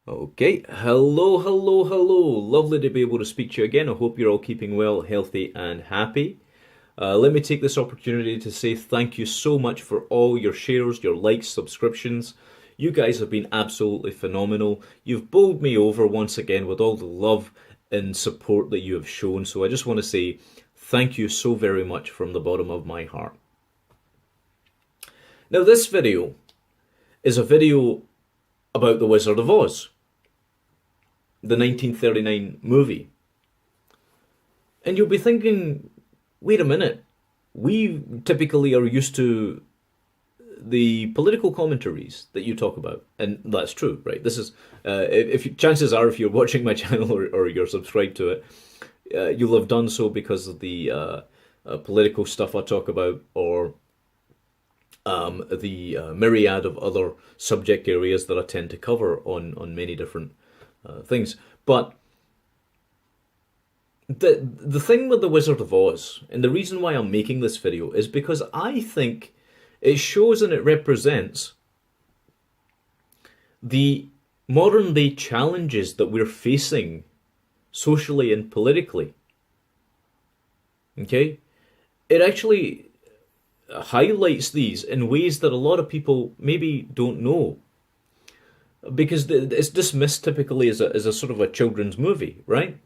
Okay, hello, hello, hello. Lovely to be able to speak to you again. I hope you're all keeping well, healthy, and happy. Let me take this opportunity to say thank you so much for all your shares, your likes, subscriptions. You guys have been absolutely phenomenal. You've bowled me over once again with all the love and support that you have shown. So I just want to say thank you so very much from the bottom of my heart. Now, this video is a video about The Wizard of Oz, the 1939 movie. And you'll be thinking, wait a minute, we typically are used to the political commentaries that you talk about, and that's true, right? This is, chances are, if you're watching my channel or you're subscribed to it, you'll have done so because of the political stuff I talk about, or the myriad of other subject areas that I tend to cover on many different things. But the thing with The Wizard of Oz, and the reason why I'm making this video, is because I think it shows and it represents the modern day challenges that we're facing socially and politically. Okay? It actually highlights these in ways that a lot of people maybe don't know, because it's dismissed typically as a sort of a children's movie, right?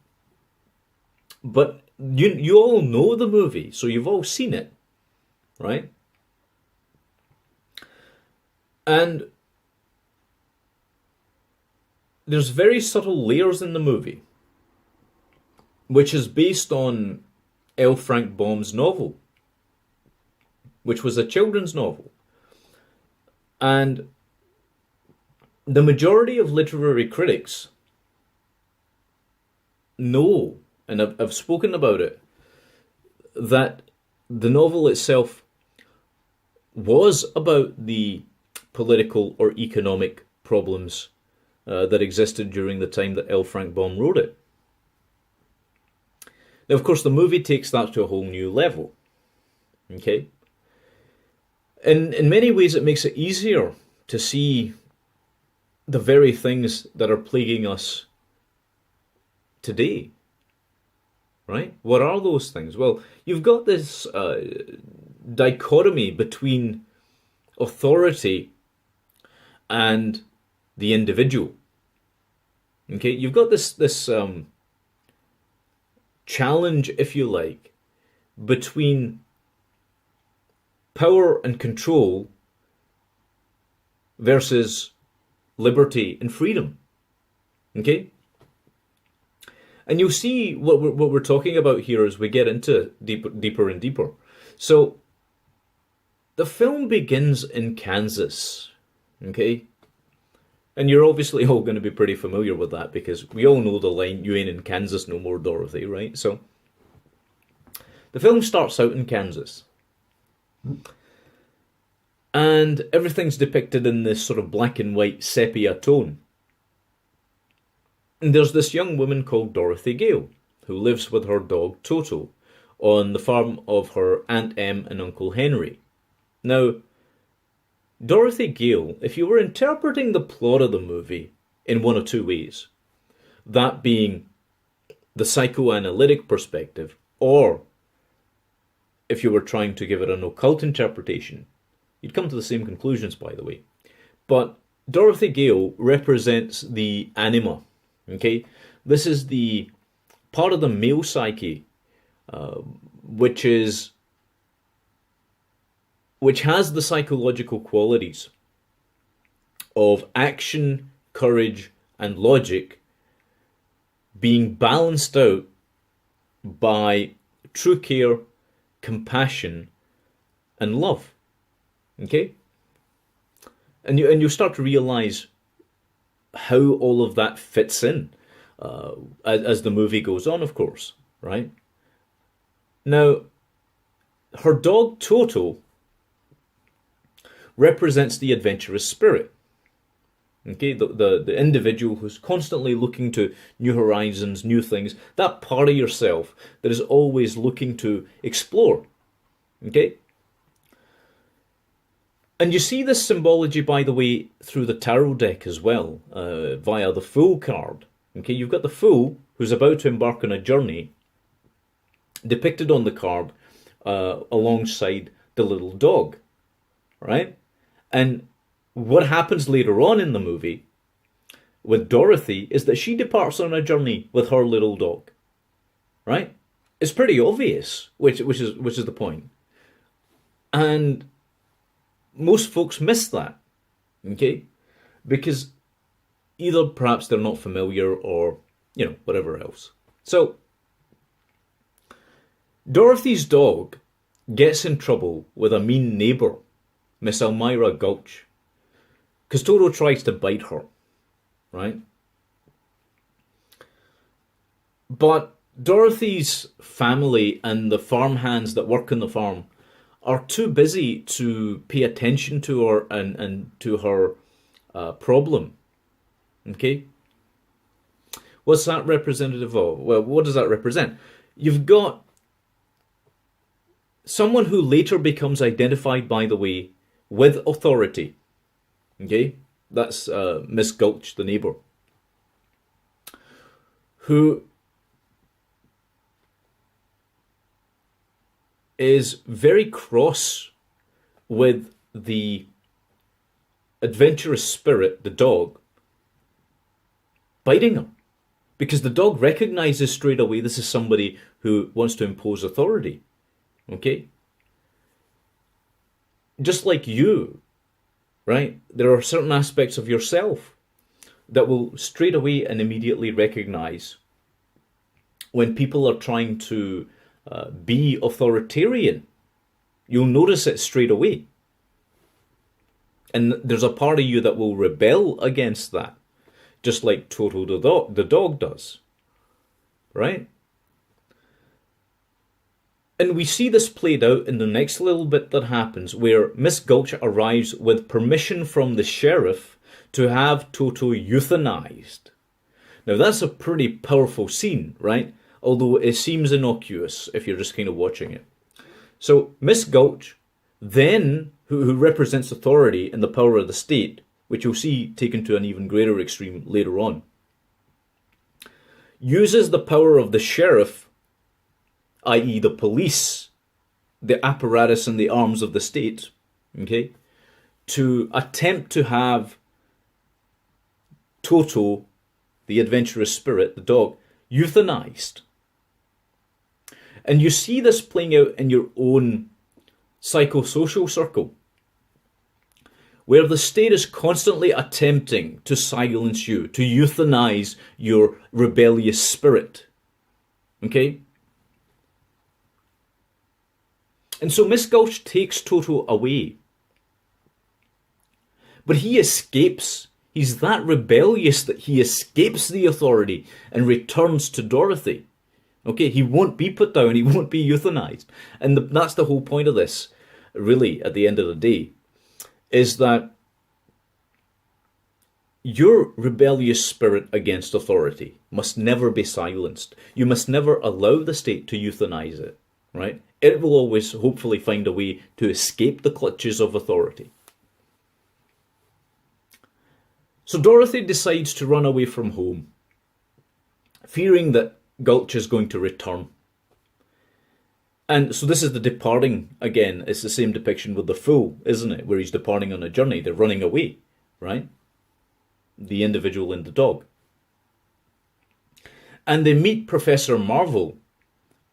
But you all know the movie, so you've all seen it, right? And there's very subtle layers in the movie, which is based on L. Frank Baum's novel, which was a children's novel. And the majority of literary critics know, and I've spoken about it, that the novel itself was about the political or economic problems that existed during the time that L. Frank Baum wrote it. Now, of course, the movie takes that to a whole new level. Okay? In many ways, it makes it easier to see the very things that are plaguing us today. Right? What are those things? Well, you've got this dichotomy between authority and the individual. Okay? You've got this challenge, if you like, between power and control versus liberty and freedom. Okay? And you'll see what we're talking about here as we get into deeper and deeper. So, the film begins in Kansas. Okay? And you're obviously all going to be pretty familiar with that, because we all know the line, "You ain't in Kansas no more, Dorothy," right? So, the film starts out in Kansas. And everything's depicted in this sort of black and white sepia tone. And there's this young woman called Dorothy Gale, who lives with her dog Toto on the farm of her Aunt Em and Uncle Henry. Now, Dorothy Gale, if you were interpreting the plot of the movie in one of two ways, that being the psychoanalytic perspective, or if you were trying to give it an occult interpretation, you'd come to the same conclusions, by the way. But Dorothy Gale represents the anima. Okay, this is the part of the male psyche, which has the psychological qualities of action, courage, and logic being balanced out by true care, compassion, and love. Okay, and you start to realize how all of that fits in as the movie goes on, of course, right? Now, her dog Toto represents the adventurous spirit. Okay, the individual who's constantly looking to new horizons, new things, that part of yourself that is always looking to explore. Okay? And you see this symbology, by the way, through the tarot deck as well, via the Fool card. Okay, you've got the Fool who's about to embark on a journey, depicted on the card alongside the little dog, right? And what happens later on in the movie with Dorothy is that she departs on a journey with her little dog, right? It's pretty obvious, which is the point. And most folks miss that, okay? Because either perhaps they're not familiar or, whatever else. So, Dorothy's dog gets in trouble with a mean neighbour, Miss Elmira Gulch, because Toto tries to bite her, right? But Dorothy's family and the farmhands that work on the farm are too busy to pay attention to her and to her problem. Okay? What's that representative of? Well, what does that represent? You've got someone who later becomes identified, by the way, with authority. Okay? That's Miss Gulch, the neighbour, who is very cross with the adventurous spirit, the dog, biting her. Because the dog recognizes straight away this is somebody who wants to impose authority. Okay? Just like you, right? There are certain aspects of yourself that will straight away and immediately recognize when people are trying to be authoritarian. You'll notice it straight away. And there's a part of you that will rebel against that, just like Toto the dog does, right? And we see this played out in the next little bit that happens, where Miss Gulch arrives with permission from the sheriff to have Toto euthanized. Now that's a pretty powerful scene, right? Although it seems innocuous if you're just kind of watching it. So Miss Gulch, then, who represents authority and the power of the state, which you'll see taken to an even greater extreme later on, uses the power of the sheriff, i.e. the police, the apparatus and the arms of the state, okay, to attempt to have Toto, the adventurous spirit, the dog, euthanized. And you see this playing out in your own psychosocial circle, where the state is constantly attempting to silence you, to euthanize your rebellious spirit. Okay? And so Miss Gulch takes Toto away. But he escapes. He's that rebellious that he escapes the authority and returns to Dorothy. Okay, he won't be put down, he won't be euthanized. And that's the whole point of this, really, at the end of the day, is that your rebellious spirit against authority must never be silenced. You must never allow the state to euthanize it, right? It will always hopefully find a way to escape the clutches of authority. So Dorothy decides to run away from home, fearing that Gulch is going to return. And so this is the departing again. It's the same depiction with the Fool, isn't it? Where he's departing on a journey. They're running away, right? The individual and the dog. And they meet Professor Marvel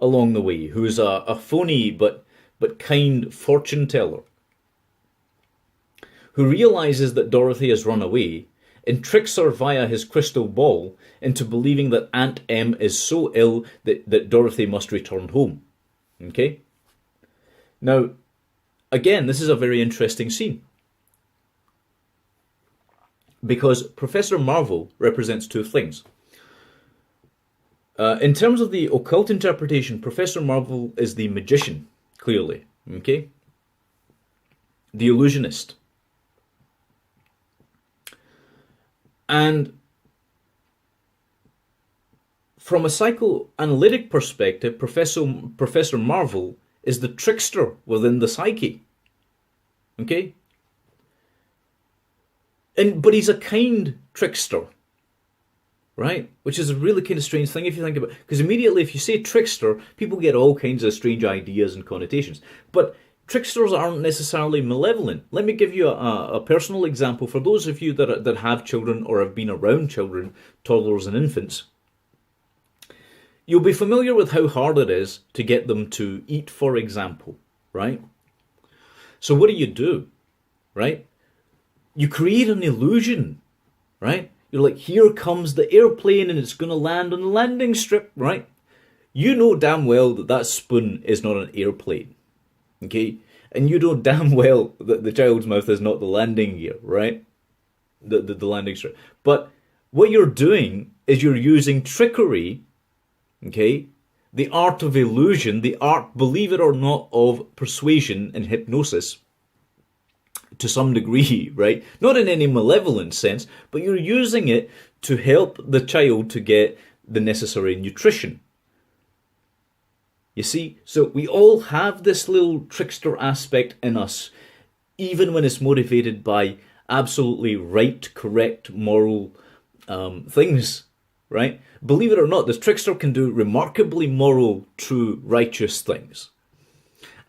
along the way, who's a phony but kind fortune teller, who realizes that Dorothy has run away and tricks her via his crystal ball into believing that Aunt Em is so ill that Dorothy must return home. Okay? Now, again, this is a very interesting scene, because Professor Marvel represents two things. In terms of the occult interpretation, Professor Marvel is the magician, clearly. Okay? The illusionist. And from a psychoanalytic perspective, Professor Marvel is the trickster within the psyche. Okay? But he's a kind trickster, right? Which is a really kind of strange thing if you think about it. Because immediately if you say trickster, people get all kinds of strange ideas and connotations. But tricksters aren't necessarily malevolent. Let me give you a personal example for those of you that have children or have been around children, toddlers and infants. You'll be familiar with how hard it is to get them to eat, for example, right? So what do? Right? You create an illusion, right? You're like, here comes the airplane and it's going to land on the landing strip, right? You know damn well that that spoon is not an airplane, okay? And you know damn well that the child's mouth is not the landing gear, right? The landing strip. But what you're doing is you're using trickery, okay? The art of illusion, the art, believe it or not, of persuasion and hypnosis to some degree, right? Not in any malevolent sense, but you're using it to help the child to get the necessary nutrition. You see? So we all have this little trickster aspect in us, even when it's motivated by absolutely right, correct, moral things, right? Believe it or not, this trickster can do remarkably moral, true, righteous things.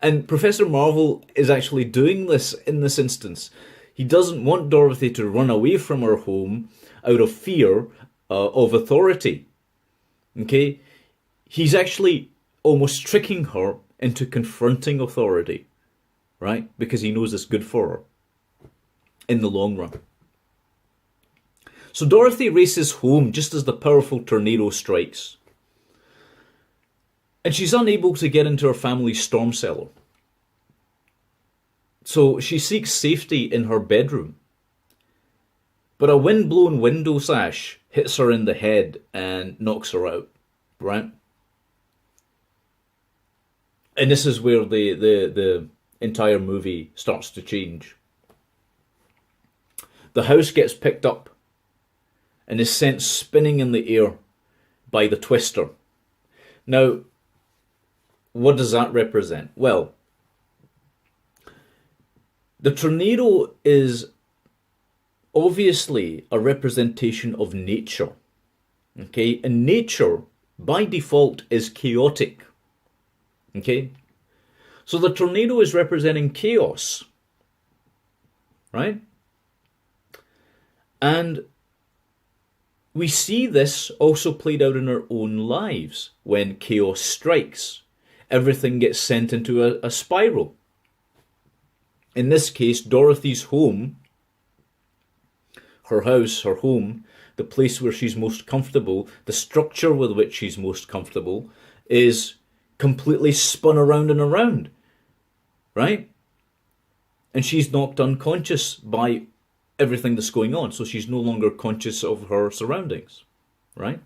And Professor Marvel is actually doing this in this instance. He doesn't want Dorothy to run away from her home out of fear of authority. Okay? He's actually almost tricking her into confronting authority, right? Because he knows it's good for her in the long run. So Dorothy races home just as the powerful tornado strikes. And she's unable to get into her family's storm cellar. So she seeks safety in her bedroom. But a wind-blown window sash hits her in the head and knocks her out, right? And this is where the entire movie starts to change. The house gets picked up and is sent spinning in the air by the twister. Now, what does that represent? Well, the tornado is obviously a representation of nature. Okay? And nature, by default, is chaotic. Okay? So the tornado is representing chaos. Right? And we see this also played out in our own lives when chaos strikes. Everything gets sent into a spiral. In this case, Dorothy's home, her house, her home, the place where she's most comfortable, the structure with which she's most comfortable, is completely spun around and around, right? And she's knocked unconscious by everything that's going on, so she's no longer conscious of her surroundings, right?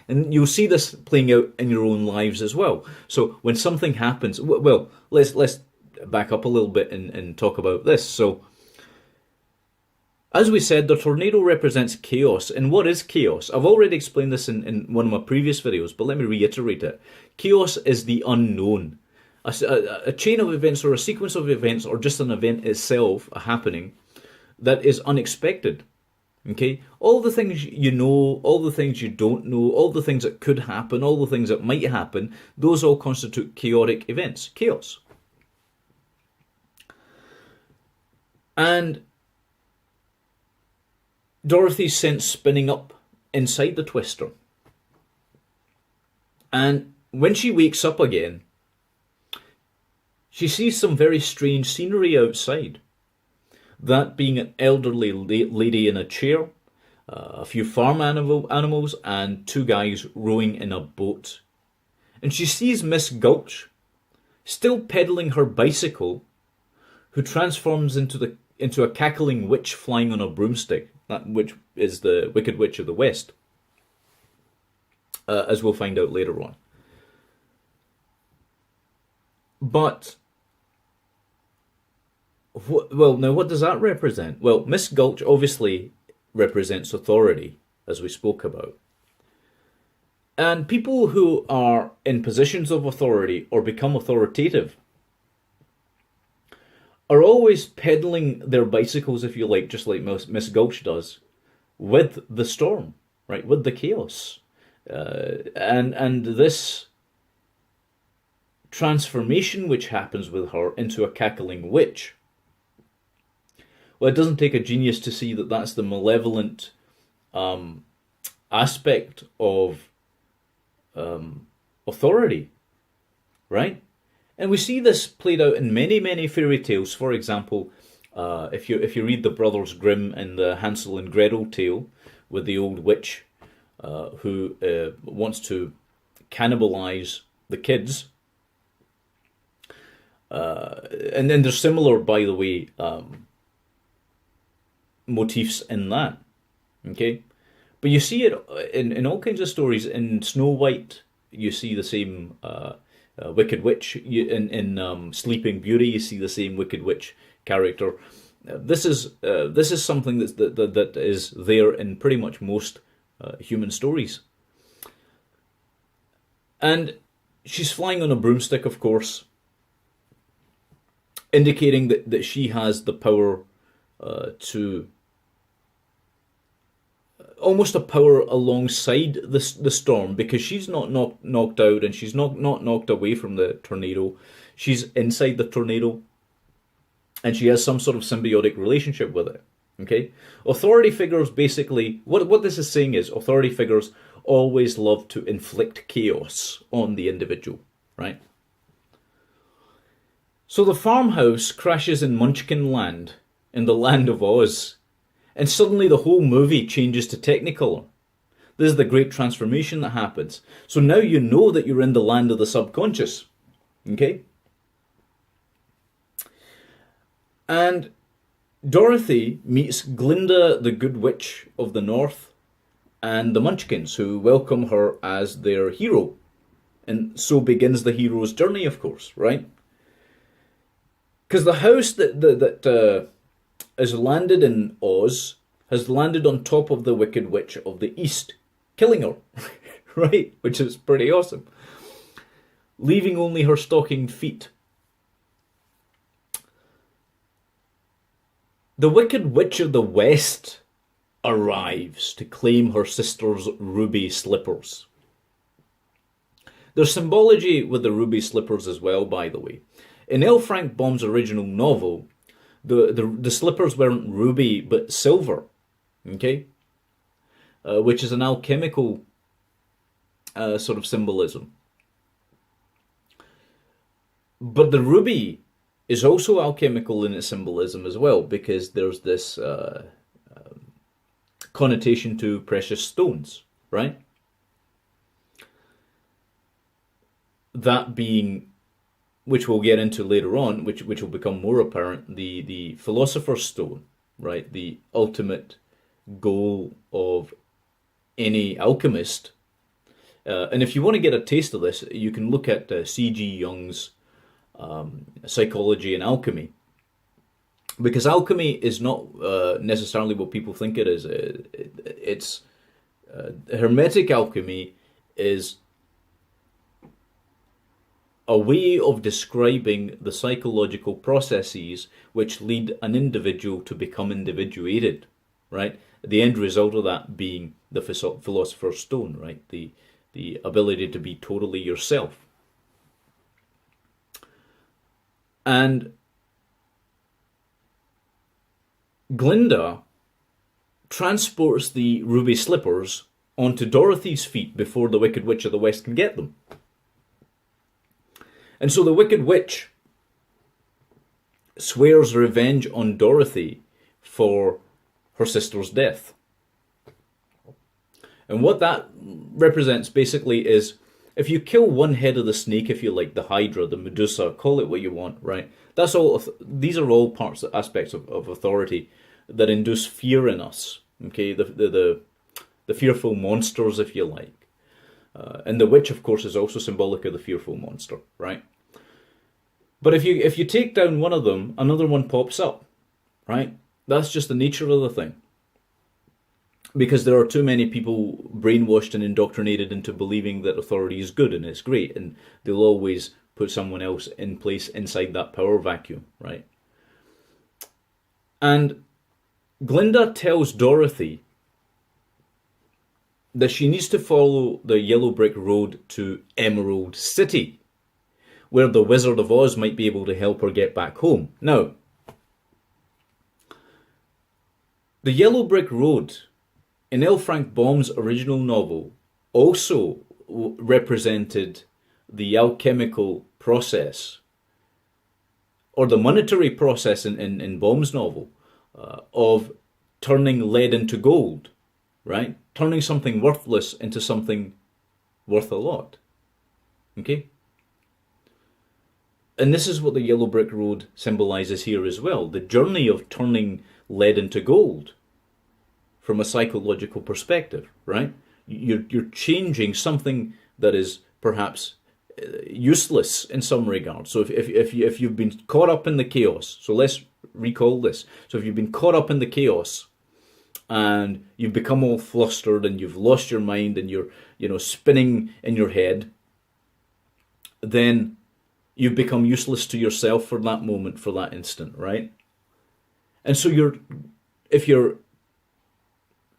And you'll see this playing out in your own lives as well. So when something happens, well, let's back up a little bit and talk about this. So, as we said, the tornado represents chaos. And what is chaos? I've already explained this in one of my previous videos, but let me reiterate it. Chaos is the unknown. A chain of events or a sequence of events or just an event itself, a happening, that is unexpected. Okay, all the things you know, all the things you don't know, all the things that could happen, all the things that might happen, those all constitute chaotic events, chaos. And Dorothy's sent spinning up inside the twister. And when she wakes up again, she sees some very strange scenery outside. That being an elderly lady in a chair, a few farm animals, and two guys rowing in a boat. And she sees Miss Gulch still pedaling her bicycle, who transforms into a cackling witch flying on a broomstick. That witch is the Wicked Witch of the West, as we'll find out later on. But now what does that represent? Well, Miss Gulch obviously represents authority, as we spoke about. And people who are in positions of authority or become authoritative are always pedaling their bicycles, if you like, just like Miss Gulch does, with the storm, right, with the chaos. And this transformation which happens with her into a cackling witch, well, it doesn't take a genius to see that that's the malevolent aspect of authority, right? And we see this played out in many, many fairy tales. For example, if you read the Brothers Grimm and the Hansel and Gretel tale with the old witch who wants to cannibalize the kids, and then there's similar, by the way, motifs in that. Okay, but you see it in all kinds of stories. In Snow White, you see the same Wicked Witch. In Sleeping Beauty, you see the same Wicked Witch character. This is something that is there in pretty much most human stories. And she's flying on a broomstick, of course, indicating that she has the power to almost a power alongside the storm, because she's not knocked out and she's not knocked away from the tornado. She's inside the tornado and she has some sort of symbiotic relationship with it. Okay? Authority figures, basically, what this is saying is authority figures always love to inflict chaos on the individual, right? So the farmhouse crashes in Munchkin Land, in the land of Oz, and suddenly the whole movie changes to Technicolor. This is the great transformation that happens. So now you know that you're in the land of the subconscious. Okay? And Dorothy meets Glinda, the Good Witch of the North, and the Munchkins, who welcome her as their hero. And so begins the hero's journey, of course, right? Because the house that has landed in Oz has landed on top of the Wicked Witch of the East, killing her, right? Which is pretty awesome. Leaving only her stockinged feet. The Wicked Witch of the West arrives to claim her sister's ruby slippers. There's symbology with the ruby slippers as well, by the way. In L. Frank Baum's original novel, the slippers weren't ruby but silver, okay, which is an alchemical sort of symbolism. But the ruby is also alchemical in its symbolism as well, because there's this connotation to precious stones, right? That being, which we'll get into later on, which will become more apparent, the Philosopher's Stone, right? The ultimate goal of any alchemist. And if you want to get a taste of this, you can look at C.G. Jung's Psychology and Alchemy. Because alchemy is not necessarily what people think it is. It's Hermetic alchemy is a way of describing the psychological processes which lead an individual to become individuated, right? The end result of that being the Philosopher's Stone, right? The ability to be totally yourself. And Glinda transports the ruby slippers onto Dorothy's feet before the Wicked Witch of the West can get them. And so the Wicked Witch swears revenge on Dorothy for her sister's death. And what that represents basically is, if you kill one head of the snake, if you like, the Hydra, the Medusa, call it what you want, right? That's all. These are all aspects of authority that induce fear in us. Okay, the fearful monsters, if you like, and the witch, of course, is also symbolic of the fearful monster, right? But if you take down one of them, another one pops up, right? That's just the nature of the thing. Because there are too many people brainwashed and indoctrinated into believing that authority is good and it's great, and they'll always put someone else in place inside that power vacuum, right? And Glinda tells Dorothy that she needs to follow the yellow brick road to Emerald City, where the Wizard of Oz might be able to help her get back home. Now, the yellow brick road in L. Frank Baum's original novel also represented the alchemical process, or the monetary process in Baum's novel, of turning lead into gold, right? Turning something worthless into something worth a lot. Okay? And this is what the yellow brick road symbolizes here as well. The journey of turning lead into gold from a psychological perspective, right? You're changing something that is perhaps useless in some regard. So if you've been caught up in the chaos, so let's recall this. So if you've been caught up in the chaos and you've become all flustered and you've lost your mind and you're spinning in your head, then you've become useless to yourself for that moment, for that instant, right? And so if you're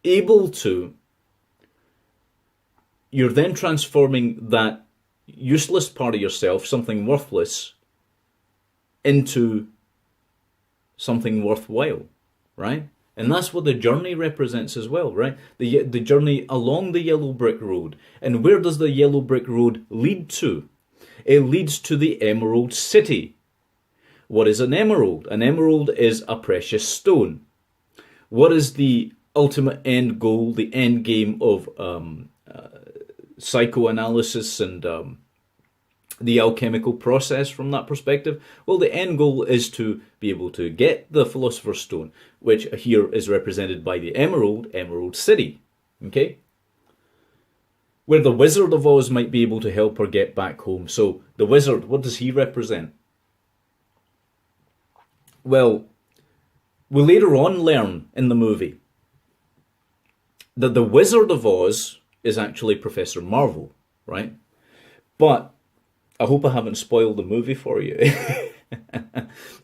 able to, you're then transforming that useless part of yourself, something worthless, into something worthwhile, right? And that's what the journey represents as well, right? The journey along the yellow brick road. And where does the yellow brick road lead to? It leads to the Emerald City. What is an emerald? An emerald is a precious stone. What is the ultimate end goal, the end game of psychoanalysis and the alchemical process from that perspective? Well, the end goal is to be able to get the Philosopher's Stone, which here is represented by the Emerald City, okay? Where the Wizard of Oz might be able to help her get back home. So the wizard, what does he represent? Well, we later on learn in the movie that the Wizard of Oz is actually Professor Marvel, right? But I hope I haven't spoiled the movie for you.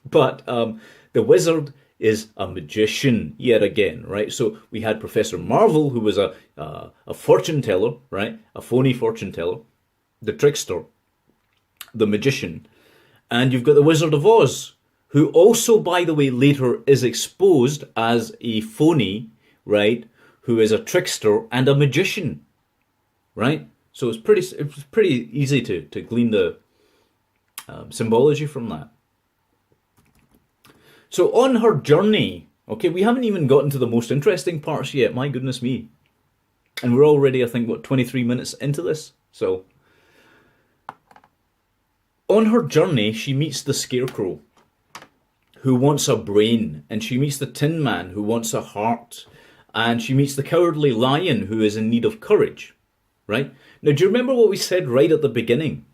But the wizard is a magician yet again, right? So we had Professor Marvel, who was a fortune teller, right? A phony fortune teller, the trickster, the magician. And you've got the Wizard of Oz, who also, by the way, later is exposed as a phony, right? Who is a trickster and a magician, right? So it was pretty easy to glean the symbology from that. So on her journey, okay, we haven't even gotten to the most interesting parts yet, my goodness me. And we're already, I think, 23 minutes into this? So, on her journey, she meets the Scarecrow, who wants a brain, and she meets the Tin Man, who wants a heart, and she meets the Cowardly Lion, who is in need of courage, right? Now, do you remember what we said right at the beginning?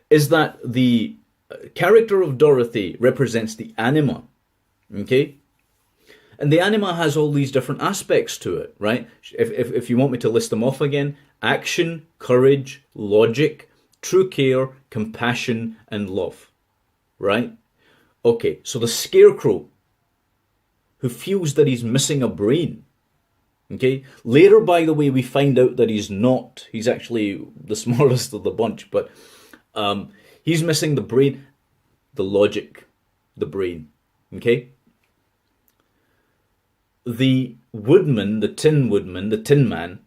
Is that the character of Dorothy represents the anima, okay? And the anima has all these different aspects to it, right? If you want me to list them off again: action, courage, logic, true care, compassion, and love, right? Okay, so the Scarecrow, who feels that he's missing a brain, okay? Later, by the way, we find out that he's not. He's actually the smartest of the bunch, but he's missing the brain, the logic, the brain, okay? The woodman, the Tin Woodman, the Tin Man,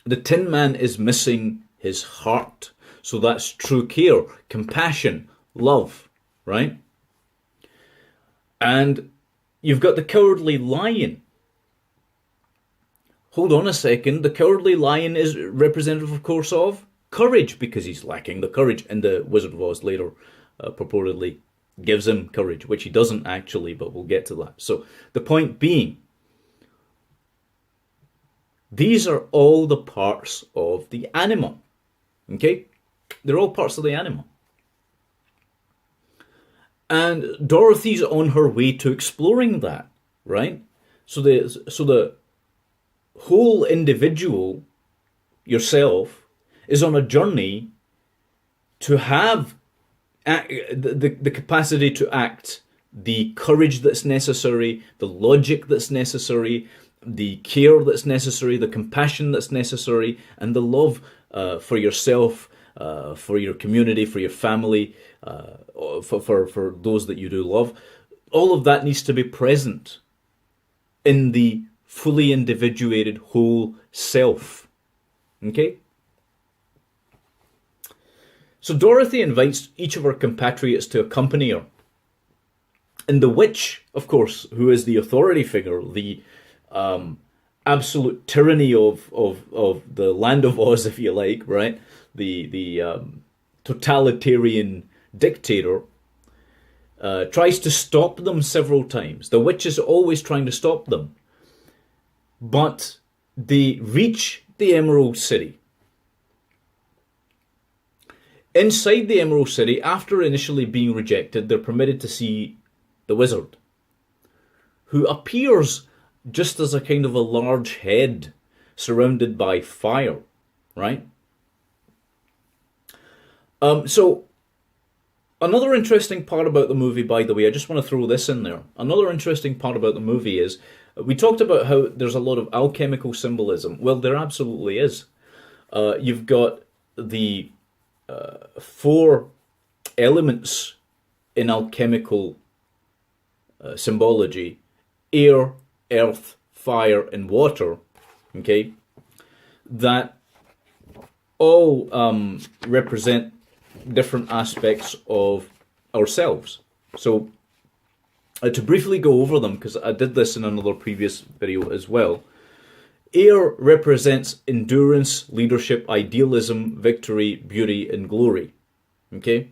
the Tin Man is missing his heart. So that's true care, compassion, love, right? And you've got the Cowardly Lion. Hold on a second. The Cowardly Lion is representative, of course, of courage, because he's lacking the courage. And the Wizard of Oz later purportedly gives him courage, which he doesn't actually, but we'll get to that. So the point being, these are all the parts of the anima, okay? They're all parts of the anima. And Dorothy's on her way to exploring that, right? So the whole individual, yourself, is on a journey to have the capacity to act the courage that's necessary, the logic that's necessary, the care that's necessary, the compassion that's necessary, and the love for yourself, for your community, for your family, for those that you do love. All of that needs to be present in the fully individuated whole self. Okay? So Dorothy invites each of her compatriots to accompany her. And the witch, of course, who is the authority figure, the absolute tyranny of the land of Oz, if you like, right? The totalitarian dictator, tries to stop them several times. The witch is always trying to stop them. But they reach the Emerald City. Inside the Emerald City, after initially being rejected, they're permitted to see the wizard, who appears just as a kind of a large head surrounded by fire, right? So another interesting part about the movie, by the way, I just want to throw this in there. Another interesting part about the movie is, we talked about how there's a lot of alchemical symbolism. Well, there absolutely is. You've got the 4 elements in alchemical symbology: air, earth, fire, and water, okay, that all represent different aspects of ourselves. So to briefly go over them, because I did this in another previous video as well, air represents endurance, leadership, idealism, victory, beauty, and glory. Okay,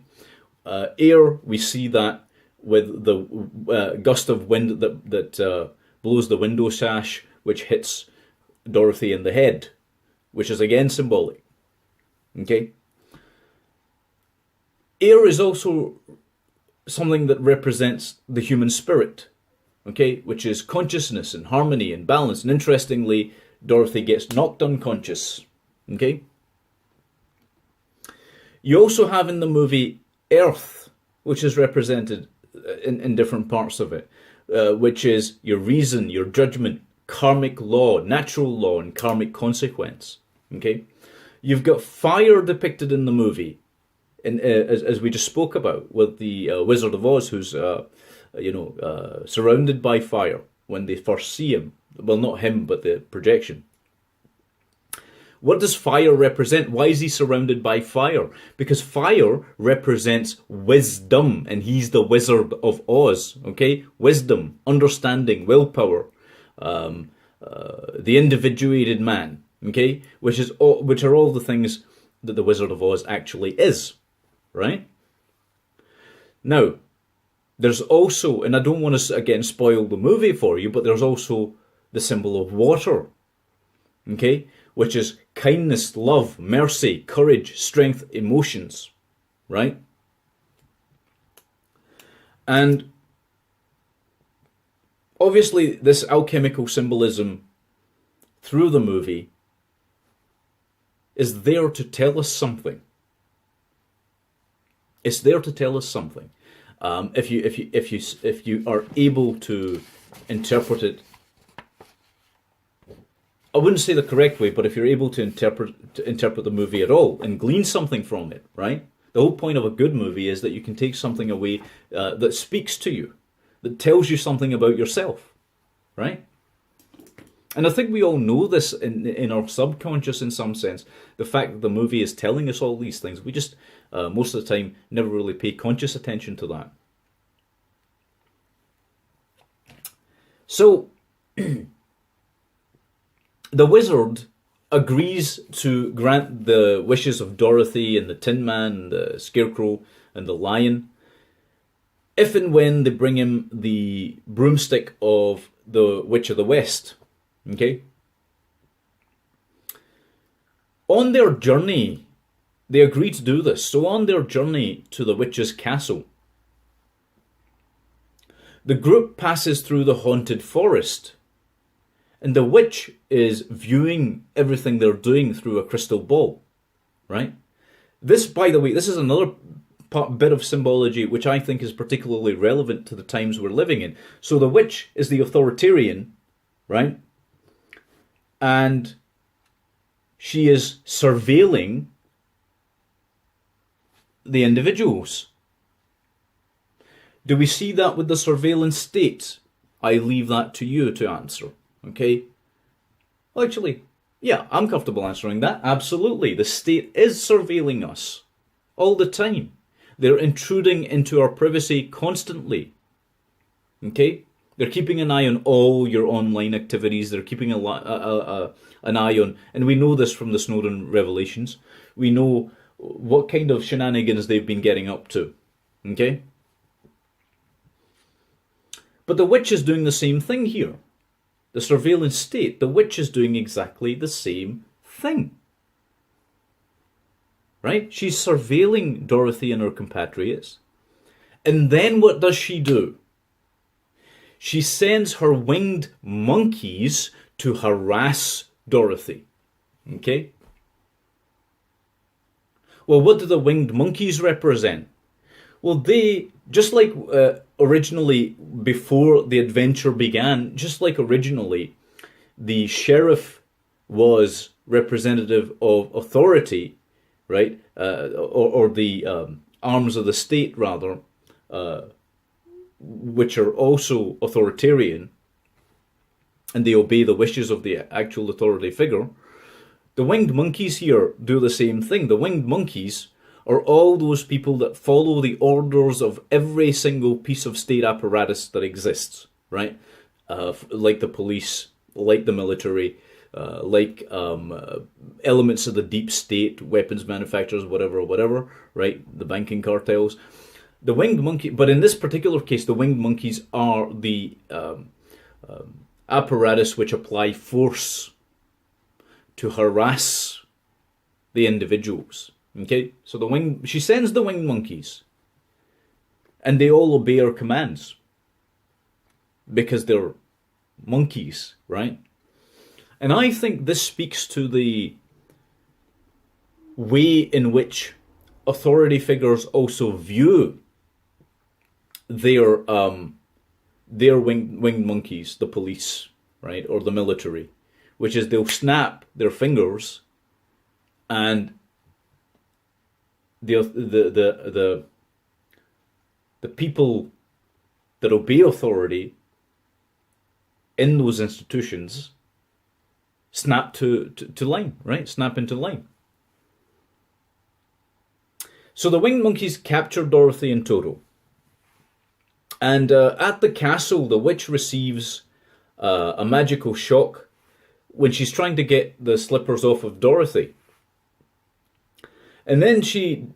air, we see that with the gust of wind that blows the window sash, which hits Dorothy in the head, which is again symbolic. Okay, air is also something that represents the human spirit, okay, which is consciousness and harmony and balance. And interestingly, Dorothy gets knocked unconscious. Okay, you also have in the movie earth, which is represented in different parts of it, which is your reason, your judgment, karmic law, natural law, and karmic consequence. Okay, you've got fire depicted in the movie, and as we just spoke about with the Wizard of Oz, who's surrounded by fire when they first see him. Well, not him, but the projection. What does fire represent? Why is he surrounded by fire? Because fire represents wisdom, and he's the Wizard of Oz, okay? Wisdom, understanding, willpower, the individuated man, okay? Which are all the things that the Wizard of Oz actually is, right? Now, there's also, and I don't want to, again, spoil the movie for you, but there's also the symbol of water, okay? Which is kindness, love, mercy, courage, strength, emotions, right? And obviously this alchemical symbolism through the movie is there to tell us something. It's there to tell us something. If you are able to interpret it, I wouldn't say the correct way, but if you're able to interpret the movie at all and glean something from it, right? The whole point of a good movie is that you can take something away that speaks to you, that tells you something about yourself, right? And I think we all know this in our subconscious in some sense. The fact that the movie is telling us all these things, we just, most of the time, never really pay conscious attention to that. So, the wizard agrees to grant the wishes of Dorothy and the Tin Man and the Scarecrow and the Lion if and when they bring him the broomstick of the Witch of the West. Okay? On their journey, they agree to do this. So on their journey to the witch's castle, the group passes through the haunted forest. And the witch is viewing everything they're doing through a crystal ball, right? This, by the way, this is another bit of symbology which I think is particularly relevant to the times we're living in. So the witch is the authoritarian, right? And she is surveilling the individuals. Do we see that with the surveillance state? I leave that to you to answer, okay? Well, actually, yeah, I'm comfortable answering that. Absolutely. The state is surveilling us all the time. They're intruding into our privacy constantly, okay? They're keeping an eye on all your online activities. They're keeping an eye on, and we know this from the Snowden revelations, we know what kind of shenanigans they've been getting up to, okay? But the witch is doing the same thing here. The surveillance state, the witch is doing exactly the same thing. Right? She's surveilling Dorothy and her compatriots. And then what does she do? She sends her winged monkeys to harass Dorothy. Okay? Well, what do the winged monkeys represent? Well, they, just like originally, before the adventure began, just like originally, the sheriff was representative of authority, right? Or the arms of the state, rather, which are also authoritarian, and they obey the wishes of the actual authority figure. The winged monkeys here do the same thing. The winged monkeys are all those people that follow the orders of every single piece of state apparatus that exists, right? Like the police, like the military, like elements of the deep state, weapons manufacturers, whatever, right? The banking cartels. The winged monkey, but in this particular case, the winged monkeys are the apparatus which apply force to harass the individuals. Okay, so she sends the winged monkeys, and they all obey her commands because they're monkeys, right? And I think this speaks to the way in which authority figures also view their winged monkeys, the police, right, or the military, which is they'll snap their fingers and the people that obey authority in those institutions snap to line, right? Snap into line. So the winged monkeys capture Dorothy in total. And at the castle, the witch receives a magical shock when she's trying to get the slippers off of Dorothy. And then she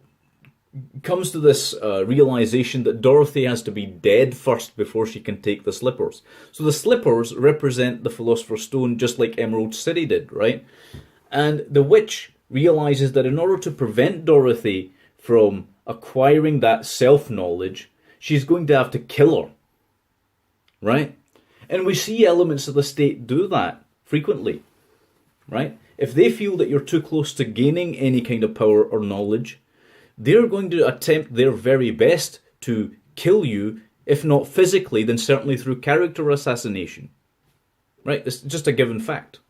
comes to this realization that Dorothy has to be dead first before she can take the slippers. So the slippers represent the Philosopher's Stone, just like Emerald City did, right? And the witch realizes that in order to prevent Dorothy from acquiring that self-knowledge, she's going to have to kill her, right? And we see elements of the state do that frequently, right? If they feel that you're too close to gaining any kind of power or knowledge, they're going to attempt their very best to kill you, if not physically, then certainly through character assassination. Right? It's just a given fact.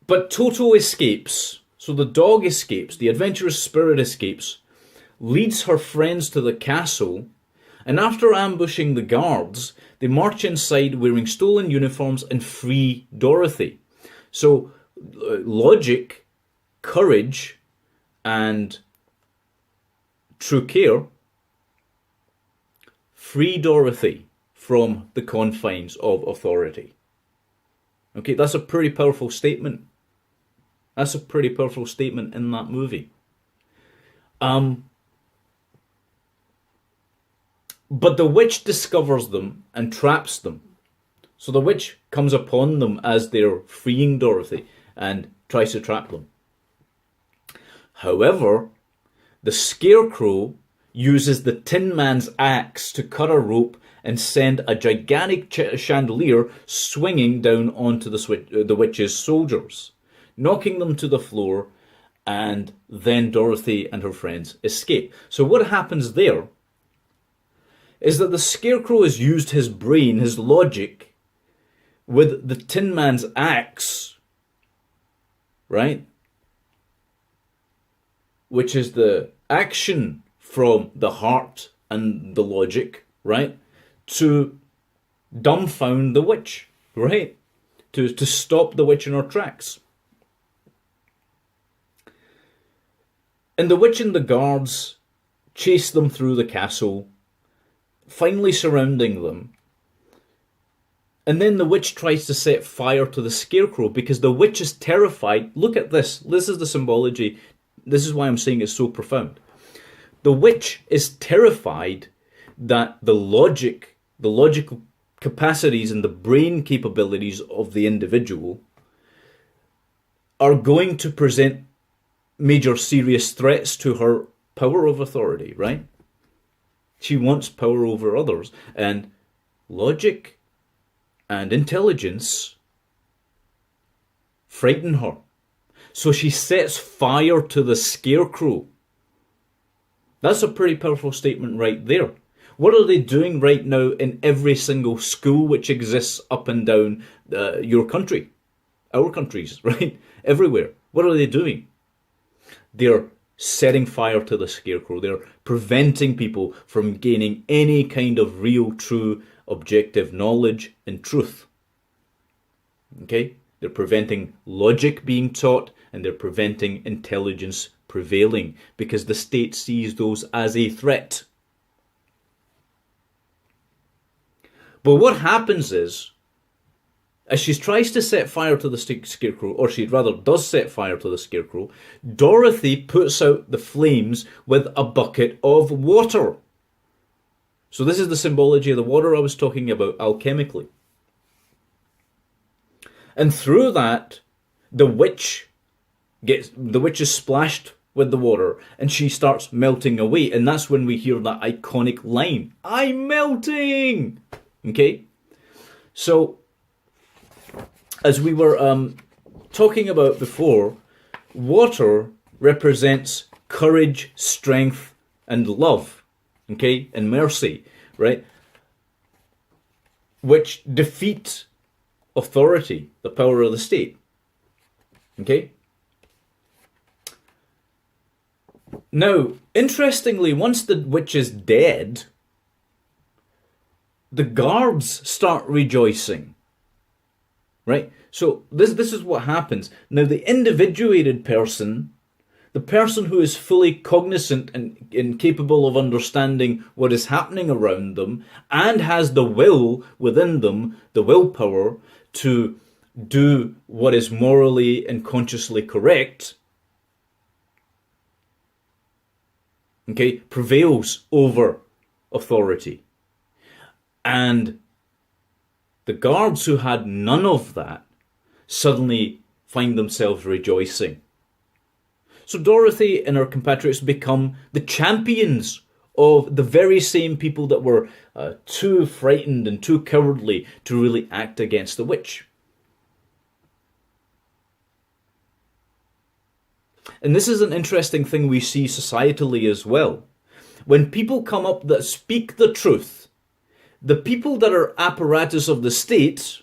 But Toto escapes. So the dog escapes, the adventurous spirit escapes, leads her friends to the castle, and after ambushing the guards, they march inside wearing stolen uniforms and free Dorothy. So logic, courage, and true care free Dorothy from the confines of authority. Okay, that's a pretty powerful statement. That's a pretty powerful statement in that movie. But the witch discovers them and traps them. So the witch comes upon them as they're freeing Dorothy and tries to trap them. However, the Scarecrow uses the Tin Man's axe to cut a rope and send a gigantic chandelier swinging down onto the witch's soldiers, knocking them to the floor and then Dorothy and her friends escape. So what happens there is that the Scarecrow has used his brain, his logic, with the Tin Man's axe, right? Which is the action from the heart and the logic, right? To dumbfound the witch, right? To stop the witch in her tracks. And the witch and the guards chase them through the castle, finally surrounding them. And then the witch tries to set fire to the Scarecrow because the witch is terrified. Look at this. This is the symbology. This is why I'm saying it's so profound. The witch is terrified that the logical capacities and the brain capabilities of the individual are going to present major serious threats to her power of authority, right? She wants power over others, and logic and intelligence frighten her. So she sets fire to the Scarecrow. That's a pretty powerful statement right there. What are they doing right now in every single school which exists up and down your country? Our countries, right? Everywhere. What are they doing? They're setting fire to the Scarecrow. They're preventing people from gaining any kind of real, true, objective knowledge and truth. Okay? They're preventing logic being taught, and they're preventing intelligence prevailing because the state sees those as a threat. But what happens is, as she tries to set fire to the Scarecrow, or she rather does set fire to the Scarecrow, Dorothy puts out the flames with a bucket of water. So this is the symbology of the water I was talking about alchemically. And through that, the witch is splashed with the water, and she starts melting away. And that's when we hear that iconic line, "I'm melting!" Okay? So, as we were talking about before, water represents courage, strength, and love, okay, and mercy, right? Which defeat authority, the power of the state, okay? Now, interestingly, once the witch is dead, the guards start rejoicing. Right? So this is what happens. Now the individuated person, the person who is fully cognizant and capable of understanding what is happening around them and has the will within them, the willpower to do what is morally and consciously correct, okay, prevails over authority. And the guards who had none of that suddenly find themselves rejoicing. So Dorothy and her compatriots become the champions of the very same people that were too frightened and too cowardly to really act against the witch. And this is an interesting thing we see societally as well. When people come up that speak the truth, the people that are apparatus of the state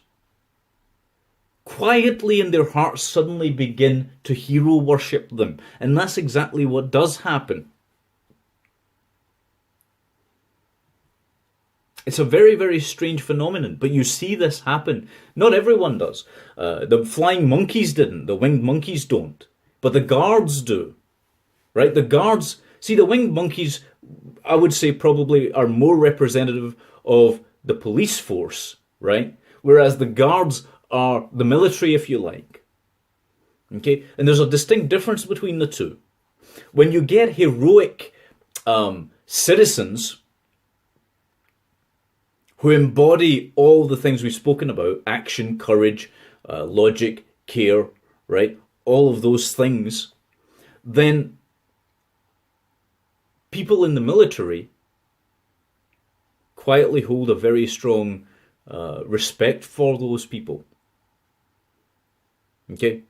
quietly in their hearts suddenly begin to hero worship them. And that's exactly what does happen. It's a very, very strange phenomenon, but you see this happen. Not everyone does. The flying monkeys didn't, the winged monkeys don't, but the guards do. Right? The guards, see, the winged monkeys, I would say, probably are more representative of the police force, right? Whereas the guards are the military, if you like. Okay? And there's a distinct difference between the two. When you get heroic citizens who embody all the things we've spoken about, action, courage, logic, care, right? All of those things, then people in the military quietly hold a very strong respect for those people. Okay?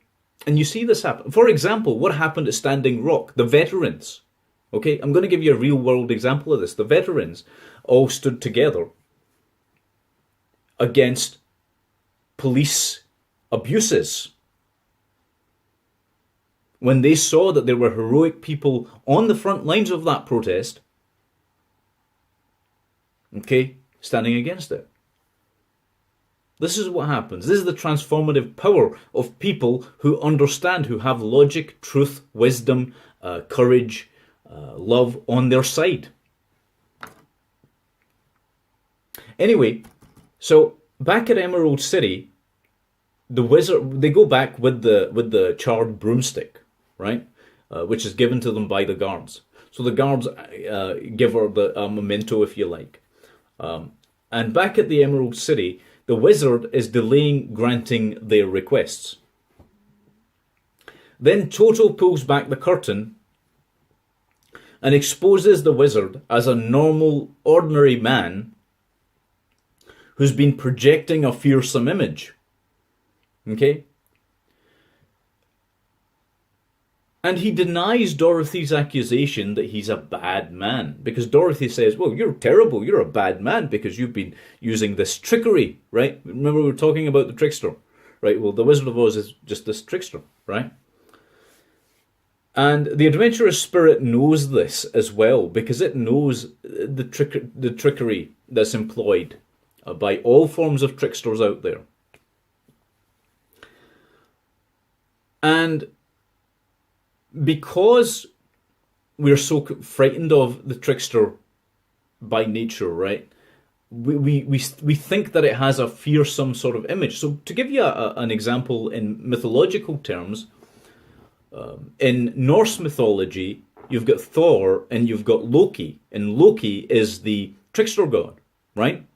And you see this happen. For example, what happened at Standing Rock? The veterans. Okay, I'm going to give you a real world example of this. The veterans all stood together against police abuses when they saw that there were heroic people on the front lines of that protest, okay, standing against it. This is what happens. This is the transformative power of people who understand, who have logic, truth, wisdom, courage, love on their side. Anyway, so back at Emerald City, the wizard, they go back with the charred broomstick, right, which is given to them by the guards. So the guards give her the memento, if you like. And back at the Emerald City, the wizard is delaying granting their requests. Then Toto pulls back the curtain and exposes the wizard as a normal, ordinary man who's been projecting a fearsome image. Okay? And he denies Dorothy's accusation that he's a bad man, because Dorothy says, well, you're terrible, you're a bad man because you've been using this trickery, right? Remember we were talking about the trickster, right? Well, the Wizard of Oz is just this trickster, right? And the adventurous spirit knows this as well, because it knows the trickery that's employed by all forms of tricksters out there. And because we're so frightened of the trickster by nature, right? We think that it has a fearsome sort of image. So to give you an example in mythological terms, in Norse mythology, you've got Thor and you've got Loki. And Loki is the trickster god, right?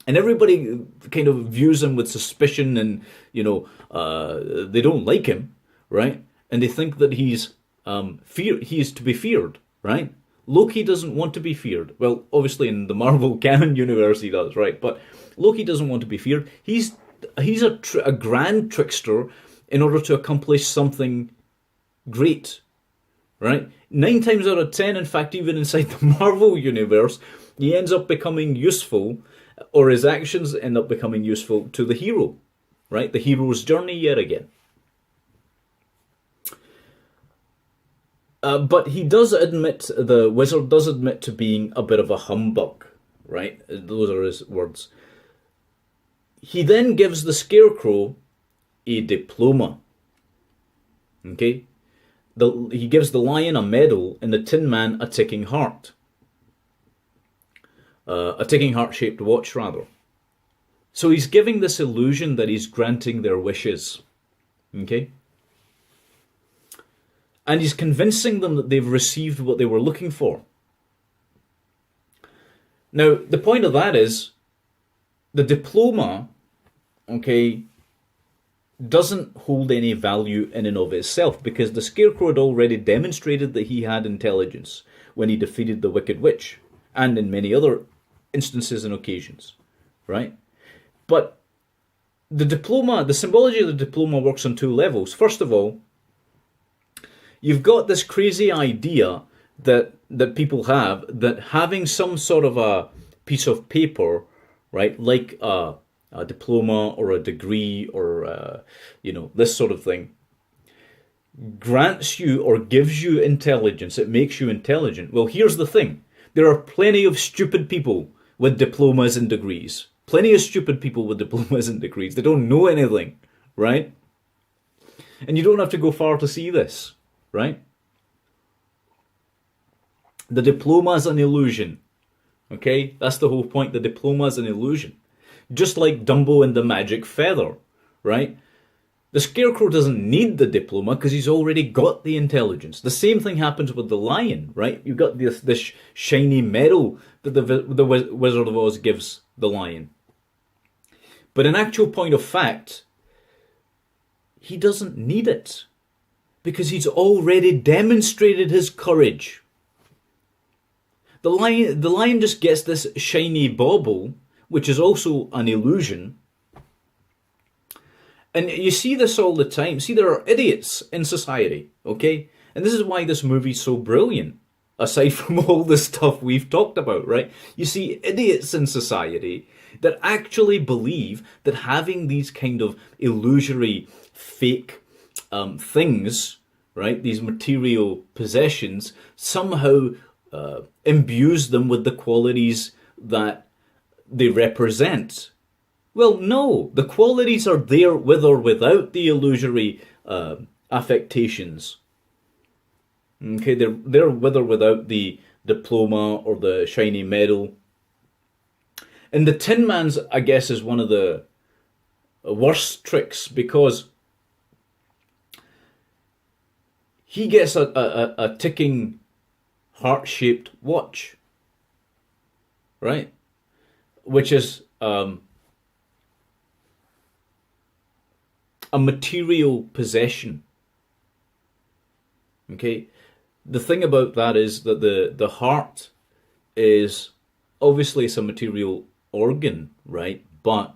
And everybody kind of views him with suspicion and, they don't like him, right? And they think that he is to be feared, right? Loki doesn't want to be feared. Well, obviously in the Marvel canon universe he does, right? But Loki doesn't want to be feared. He's a grand trickster in order to accomplish something great, right? 9 times out of 10, in fact, even inside the Marvel universe, he ends up becoming useful, or his actions end up becoming useful to the hero, right? The hero's journey yet again. But he does admit, the wizard does admit to being a bit of a humbug, right? Those are his words. He then gives the scarecrow a diploma. Okay? He gives the lion a medal and the Tin Man a ticking heart. A ticking heart-shaped watch, rather. So he's giving this illusion that he's granting their wishes. Okay? And he's convincing them that they've received what they were looking for. Now, the point of that is, the diploma, okay, doesn't hold any value in and of itself, because the Scarecrow had already demonstrated that he had intelligence when he defeated the Wicked Witch, and in many other instances and occasions, right? But the diploma, the symbology of the diploma works on 2 levels. First of all, you've got this crazy idea that people have, that having some sort of a piece of paper, right, like a diploma or a degree or this sort of thing, grants you or gives you intelligence. It makes you intelligent. Well, here's the thing: there are plenty of stupid people with diplomas and degrees. Plenty of stupid people with diplomas and degrees. They don't know anything, right? And you don't have to go far to see this. Right? The diploma is an illusion. Okay? That's the whole point. The diploma is an illusion. Just like Dumbo and the magic feather. Right? The Scarecrow doesn't need the diploma because he's already got the intelligence. The same thing happens with the lion. Right? You've got this shiny medal that the Wizard of Oz gives the lion. But in actual point of fact, he doesn't need it, because he's already demonstrated his courage. The lion just gets this shiny bauble, which is also an illusion, And you see this all the time. See, there are idiots in society, okay? And this is why this movie's so brilliant, aside from all the stuff we've talked about, right? You see idiots in society that actually believe that having these kind of illusory, fake things, right, these material possessions, somehow imbues them with the qualities that they represent. Well, no, the qualities are there with or without the illusory affectations. Okay, they're there with or without the diploma or the shiny medal. And the Tin Man's, I guess, is one of the worst tricks, because he gets a ticking heart-shaped watch, right? Which is a material possession. Okay, the thing about that is that the heart is obviously it's a material organ, right? But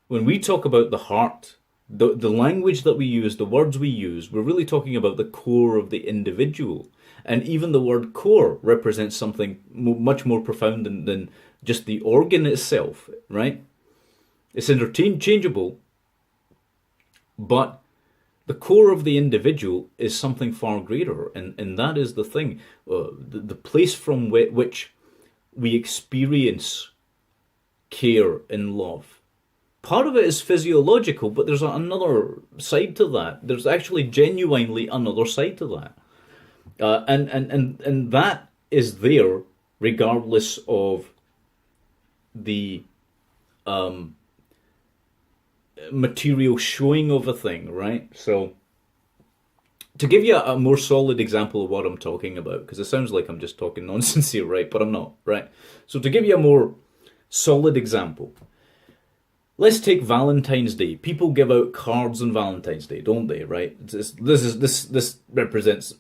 when we talk about the heart, the language that we use, the words we use, we're really talking about the core of the individual. And even the word core represents something much more profound than just the organ itself, right? It's interchangeable, but the core of the individual is something far greater, and that is the thing, the place from which we experience care and love. Part of it is physiological, but there's another side to that. There's actually genuinely another side to that. And that is there regardless of the material showing of a thing, right? So to give you a more solid example of what I'm talking about, because it sounds like I'm just talking nonsense here, right? But I'm not, right? So to give you a more solid example, let's take Valentine's Day. People give out cards on Valentine's Day, don't they, right? This represents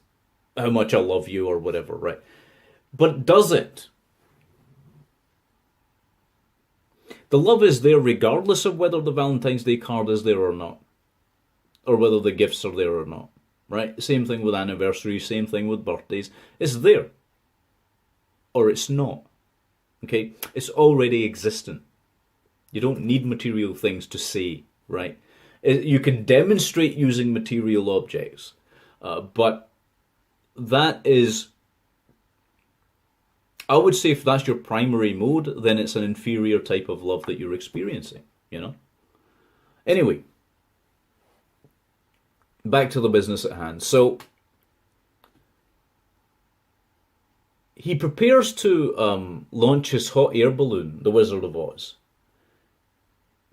how much I love you or whatever, right? But does it? The love is there regardless of whether the Valentine's Day card is there or not, or whether the gifts are there or not, right? Same thing with anniversaries, same thing with birthdays. It's there, or it's not, okay? It's already existent. You don't need material things to say, right? You can demonstrate using material objects, but that is, I would say, if that's your primary mode, then it's an inferior type of love that you're experiencing, you know? Anyway, back to the business at hand. So, he prepares to launch his hot air balloon, the Wizard of Oz,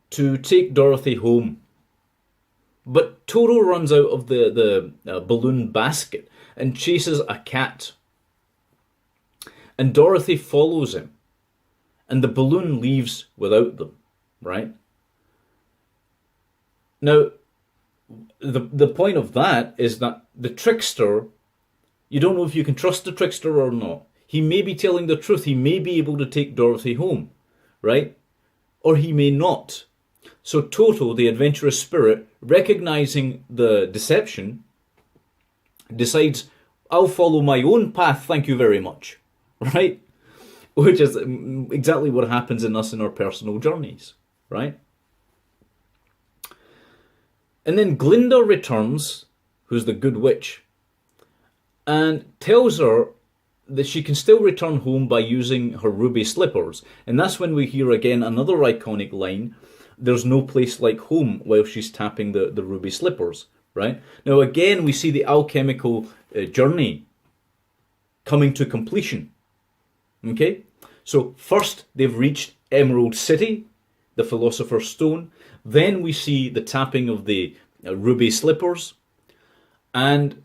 to take Dorothy home. But Toto runs out of the balloon basket and chases a cat. And Dorothy follows him. And the balloon leaves without them, right? Now, the point of that is that the trickster, you don't know if you can trust the trickster or not. He may be telling the truth. He may be able to take Dorothy home, right? Or he may not. So Toto, the adventurous spirit, recognizing the deception, decides, I'll follow my own path, thank you very much. Right? Which is exactly what happens in us in our personal journeys, right? And then Glinda returns, who's the good witch, and tells her that she can still return home by using her ruby slippers. And that's when we hear again another iconic line, there's no place like home, while she's tapping the ruby slippers, right? Now again, we see the alchemical journey coming to completion. Okay, so first they've reached Emerald City, the Philosopher's Stone. Then we see the tapping of the ruby slippers. And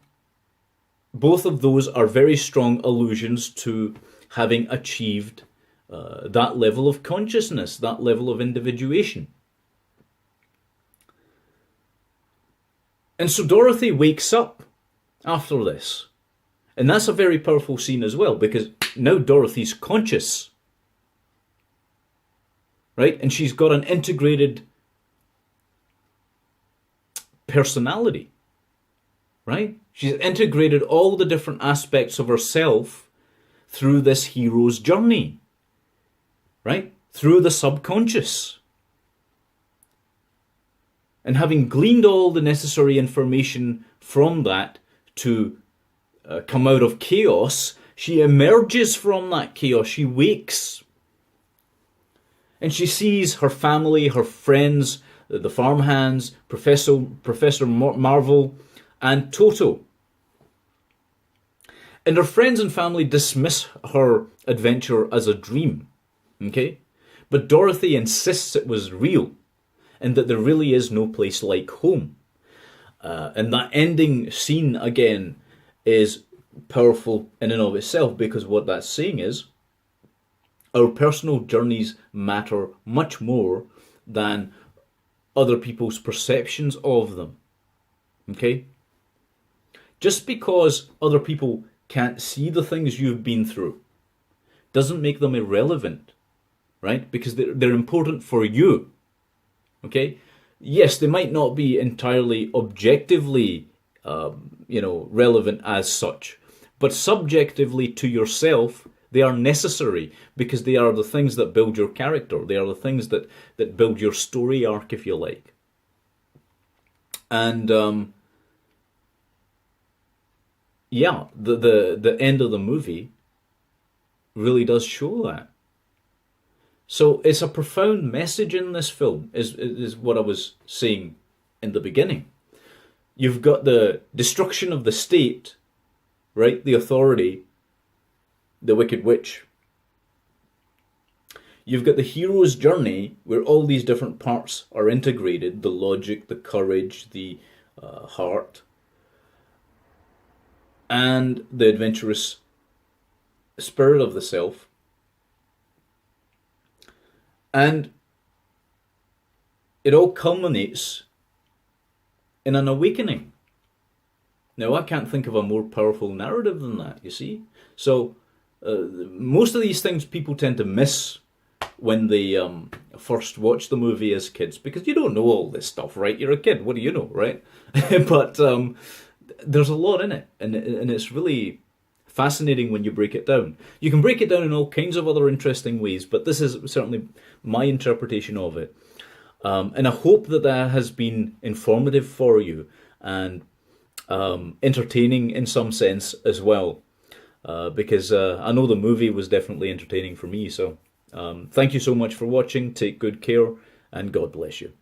both of those are very strong allusions to having achieved that level of consciousness, that level of individuation. And so Dorothy wakes up after this. And that's a very powerful scene as well, because now Dorothy's conscious, right? And she's got an integrated personality, right? She's integrated all the different aspects of herself through this hero's journey, right? Through the subconscious. And having gleaned all the necessary information from that to come out of chaos, she emerges from that chaos. She wakes. And she sees her family, her friends, the farmhands, Professor Marvel, and Toto. And her friends and family dismiss her adventure as a dream. Okay? But Dorothy insists it was real, and that there really is no place like home. And that ending scene, again, is powerful in and of itself, because what that's saying is our personal journeys matter much more than other people's perceptions of them. Okay? Just because other people can't see the things you've been through doesn't make them irrelevant, right? Because they're important for you. Okay? Yes, they might not be entirely objectively, relevant as such, but subjectively to yourself, they are necessary, because they are the things that build your character. They are the things that build your story arc, if you like. And the end of the movie really does show that. So it's a profound message in this film, is what I was saying in the beginning. You've got the destruction of the state, right? The authority, the Wicked Witch. You've got the hero's journey, where all these different parts are integrated: the logic, the courage, the heart, and the adventurous spirit of the self. And it all culminates in an awakening. Now, I can't think of a more powerful narrative than that, you see. So, most of these things people tend to miss when they first watch the movie as kids, because you don't know all this stuff, right? You're a kid, what do you know, right? But there's a lot in it, and it's really fascinating when you break it down. You can break it down in all kinds of other interesting ways, but this is certainly my interpretation of it. And I hope that has been informative for you, and entertaining in some sense as well, because I know the movie was definitely entertaining for me. So thank you so much for watching. Take good care, and God bless you.